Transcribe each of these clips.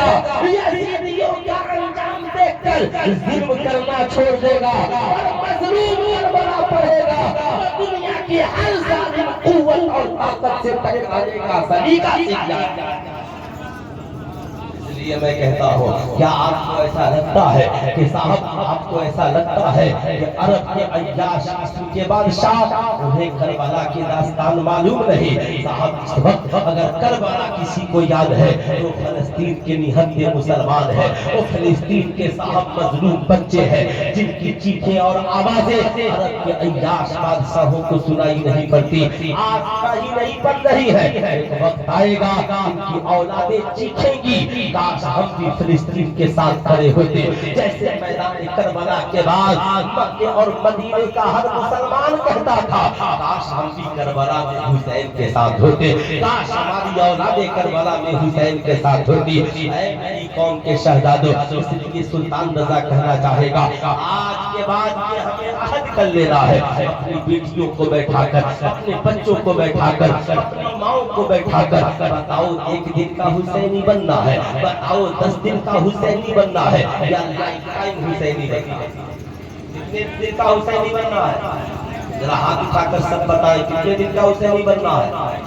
گا، یزیدیوں کا انجام دیکھ کر ظلم کرنا چھوڑ دے گا اور مظلوم کربلا پڑھے گا، دنیا کی ہر ظالم قوت اور طاقت سے ٹکرانے کا سلیقہ سیکھ جائے گا۔ اس لیے میں کہتا ہوں، کیا آپ کو ایسا لگتا ہے کہ صاحب آپ کو ایسا لگتا ہے کہ عرب کے عیاش عصر کے بادشاہ انہیں کربلا کی داستان معلوم نہیں؟ صاحب اس وقت اگر کربلا کسی کو یاد ہے تو فلسطین کے نہتے مسلمان ہیں، وہ فلسطین کے صاحب مظلوم بچے ہیں جن کی چیخیں اور آوازیں عرب کے عیاش بادشاہوں کو سنائی نہیں پڑتی، آج کہیں نہیں پڑ رہی ہے۔ ایک وقت آئے گا ان کی اولادیں چیخیں گی، کاش ہم بھی فلسطین کے ساتھ کھڑے ہوتے، جیسے میدان کربلا کے بعد مکے اور مدینے کا ہر مسلمان کہتا تھا کاش ہم بھی کربلا میں حسین کے ساتھ ہوتے، کاش ہماری اولادیں کربلا میں حسین کے ساتھ ہوتی۔ اے میری قوم کے شہزادوں، اس لیے سلطان رضا کہنا چاہے گا آج کے بعد یہ ہمیں عہد کر لینا ہے، اپنی بیٹیوں کو بیٹھا کر، اپنے بچوں کو بیٹھا کر، اپنی ماؤں کو بیٹھا کر بتاؤ ایک دن کا حسینی بننا ہے، بتاؤ 10 دن کا حسینی بننا ہے یا لائف ٹائم حسینی بننا ہے؟ کتنے دن کا حسینی بننا ہے؟ ذرا ہاتھ اٹھا کر سب بتائیں کتنے دن کا حسینی بننا ہے؟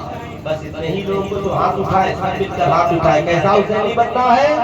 بس اتنے ہی لوگوں کو جو ہاتھ اٹھائے سب مل کر ہاتھ اٹھائے، کیسا حسینی بننا ہے؟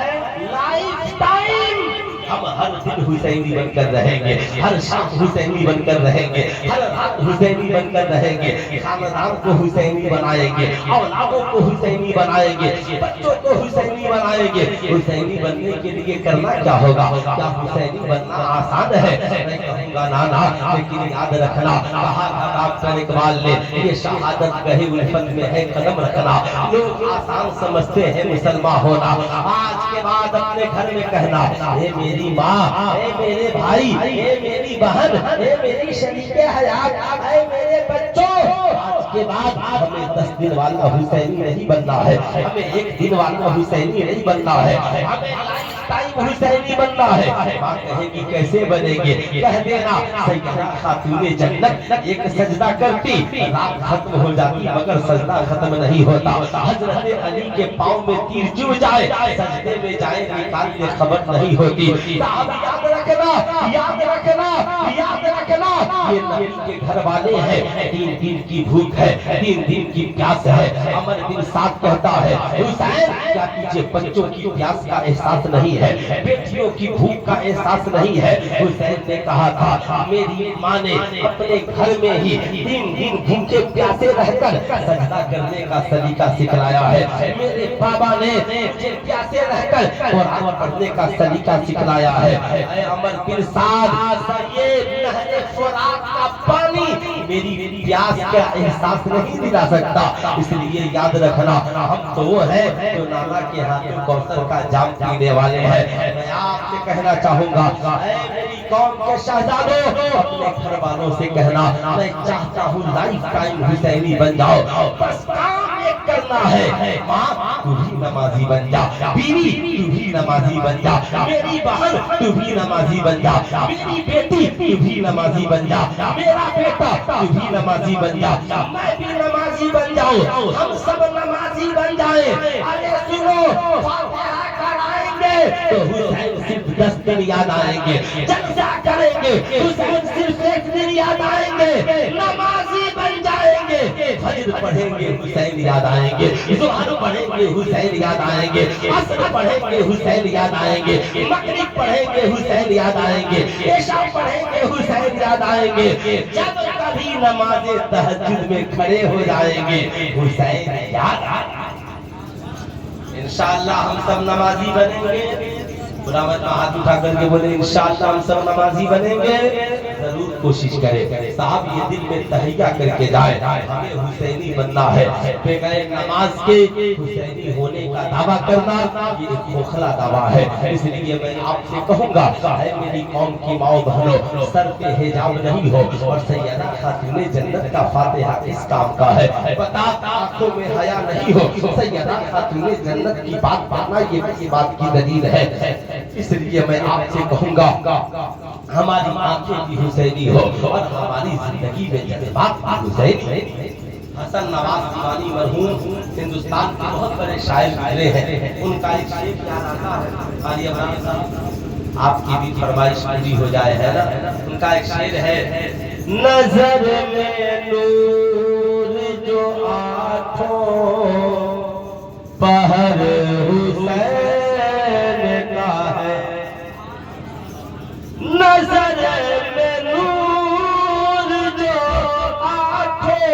لائف ٹائم ہم ہر دن حسینی بن کر رہیں گے، ہر شام حسینی بن کر رہیں گے، ہر رات حسینی بن کر رہیں گے، خاندان کو حسینی بنائیں گے، اولادوں کو حسینی بنائیں گے، بچوں کو حسینی بنائیں گے۔ حسینی بننے کے لیے کرنا کیا ہوگا؟ کیا حسینی بننا آسان ہے؟ میں کہوں گا نا، لیکن یاد رکھنا کہا تھا ڈاکٹر اقبال نے یہ شہادت گہی الفت میں ہے قدم رکھنا۔ لوگ آسان سمجھتے ہیں مسلمان ہونا، آج کے بعد اپنے گھر میں کہنا اے میری ماں، اے میرے بھائی، اے میری بہن، اے میری شریک حیات، اے میرے بچوں، آج کے بعد ہمیں 10 دن والا حسینی نہیں بننا ہے، ہمیں 1 دن والا حسینی نہیں بننا ہے، ہمیں لائف ٹائم حسینی بننا ہے۔ ماں کہے گی کیسے بنے گے؟ کہہ دینا سیدہ خاتون جنت ایک سجدہ کرتی، رات ختم ہو جاتی مگر سجدہ ختم نہیں ہوتا، حضرت علی کے پاؤں میں تیر چبھ جائے، سجدے میں جائے نکالنے خبر نہیں ہوتی۔ صاحب یاد رکھنا، یاد رکھنا، یاد رکھنا، یہ نبی کے گھر والے ہیں، 3 دن کی بھوک ہے، 3 دن کی پیاس ہے۔ عمر بن سعد کہتا ہے حسین کیا تجھے بچوں کی پیاس کا احساس نہیں ہے، بیٹیوں کی بھوک کا احساس نہیں ہے؟ حسین نے کہا تھا میری ماں نے اپنے گھر میں ہی 3 دن بھوکے پیاسے رہ کر سجدہ کرنے کا سلیقہ سکھلایا ہے، میرے بابا نے پیاسے رہ کر قرآن پڑھنے کا سلیقہ سکھلایا ہے۔ اے عمر بن سعد، یہ نہر فرات کا پانی میری پیاس کا احساس نہیں دلا سکتا، اس لیے یاد رکھنا ہم تو وہ ہیں جو نانا کے ہاتھوں کوثر کا جام پینے والے ہیں۔ میں آپ سے کہنا چاہوں گا اے میری قوم کے شہزادوں، اپنے گھر والوں سے کہنا میں چاہتا ہوں لائف ٹائم حسینی بن جاؤ، بس کام ایک کرنا ہے، ماں تو بھی نمازی بن جا، بیوی تو بھی نمازی بن جا، میری بہن تو بھی نمازی بن جا، میری بیٹی تو بھی نمازی بن جا، میرا بیٹا تو بھی نمازی بن جا، میں بھی نمازی بن جاؤں، ہم سب نمازی بن جائیں۔ ارے سنو، فاتحہ کرائیں گے تو حسین صرف 10 دن یاد آئیں گے، جلسہ کریں گے حسین صرف 1 دن یاد آئیں گے، نمازی بن جائیں گے، فجر پڑھیں گے حسین یاد آئیں گے، ظہر پڑھیں گے حسین یاد آئیں گے، عصر پڑھیں گے حسین یاد آئیں گے، مغرب پڑھیں گے حسین یاد آئیں گے، عشاء پڑھیں گے حسین یاد آئیں گے، جب کبھی نماز تہجد میں کھڑے ہو جائیں گے حسین یاد آئیں گے۔ انشاءاللہ ہم سب نمازی بنیں گے، برامت میں ہاتھ اٹھا کر کے بولے انشاءاللہ ہم سب نمازی بنیں گے، ضرور کوشش کریں۔ صاحب یہ دل میں تہیہ کر کے جائے ہمیں حسینی بننا ہے، بغیر نماز کے حسینی ہونے کا دعویٰ کرنا یہ ایک کھوکھلا دعویٰ ہے۔ اس لیے میں آپ سے کہوں گا اے میری قوم کی ماؤں بہنوں، سر پہ حجاب نہیں ہو اور سیدہ خاتون جنت کا فاتحہ کس کام کا ہے؟ بتا آنکھوں میں حیا نہیں ہو، سیدہ خاتون جنت کی بات کرنا یہ کسی بات کی دلیل ہے؟ اس لیے میں آپ سے کہوں گا ہماری آنکھیں بھی حسینی ہو اور ہماری زندگی میں جذبات بھی حسینی، حسن نواز دیوانی مرحوم ہندوستان کے بہت بڑے شاعر گزرے ہیں، ان کا ایک شعر یاد آتا ہے، قاری ابراہیم صاحب آپ کی بھی فرمائش پوری ہو جائے، ہے نا؟ ان کا ایک شعر ہے، نظر میں نور جو آنکھوں پہر حسین کا ہے، نظر میں نور جو آنکھوں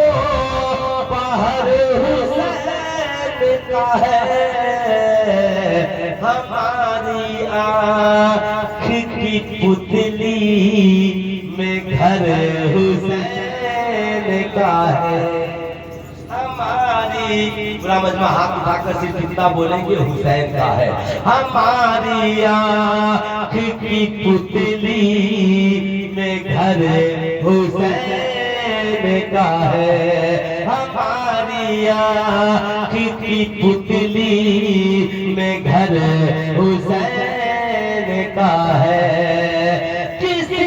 پہر حسین کا ہے، ہماری آنکھ کی پتلی میں گھر حسین کا ہے، ہماری پورا مجمع ہاتھ اٹھا کر صرف اتنا بولیں گے حسین کا ہے، ہماری آنکھ کی پتلی میں گھر حسین کا ہے، ہماری آنکھ کی پتلی میں گھر حسین کا ہے، کسی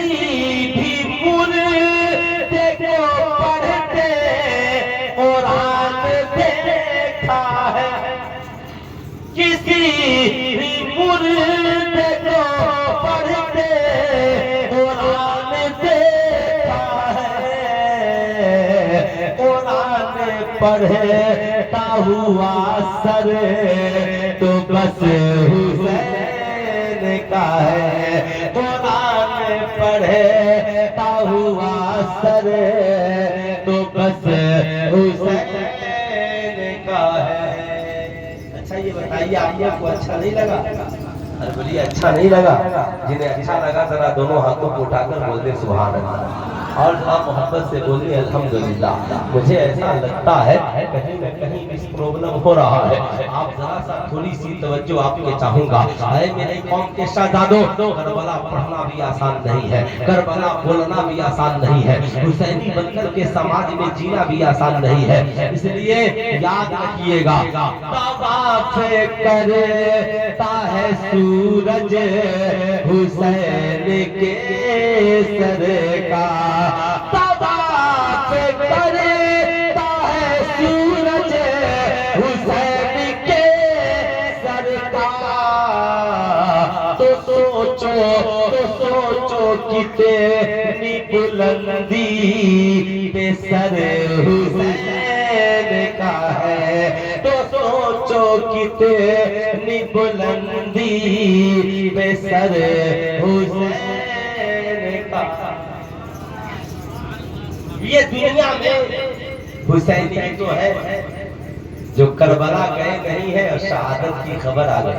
بھی مردے کو پڑھتے قرآن دیکھا ہے، کسی بھی مردے کو پڑھتے قرآن دیکھا ہے، قرآن پڑھتا ہوا سر تو بس حسین کا ہے، قرآن پڑھتا ہوا سر تو بس حسین کا ہے۔ اچھا یہ بتائیے آپ کو اچھا نہیں لگا؟ ارے بولیے اچھا نہیں لگا؟ جنہیں اچھا لگا ذرا دونوں ہاتھوں کو اٹھا کر بول دیں سبحان اللہ، اور آپ محبت سے بولیے الحمدللہ۔ مجھے ایسا لگتا ہے کہیں نہ کہیں کچھ پرابلم ہو رہا ہے، آپ ذرا سا تھوڑی سی توجہ آپ کے چاہوں گا۔ اے میرے قوم کے شہزادوں، کربلا پڑھنا بھی آسان نہیں ہے، کربلا بولنا بھی آسان نہیں ہے، حسینی بن کر کے سماج میں جینا بھی آسان نہیں ہے، اس لیے یاد رکھیے گا، طواف کرتا ہے سورج حسین کے سر کا، طواف کرتا ہے سورج حسین کے سر کا، تو سوچو کتنی بلندی پہ سر حسین کا ہے، تو سوچو کتنی بلندی پہ سر حسین کا۔ یہ دنیا میں حسین کی تو ہے جو کربلا گئے نہیں ہے اور شہادت کی خبر آ گئی،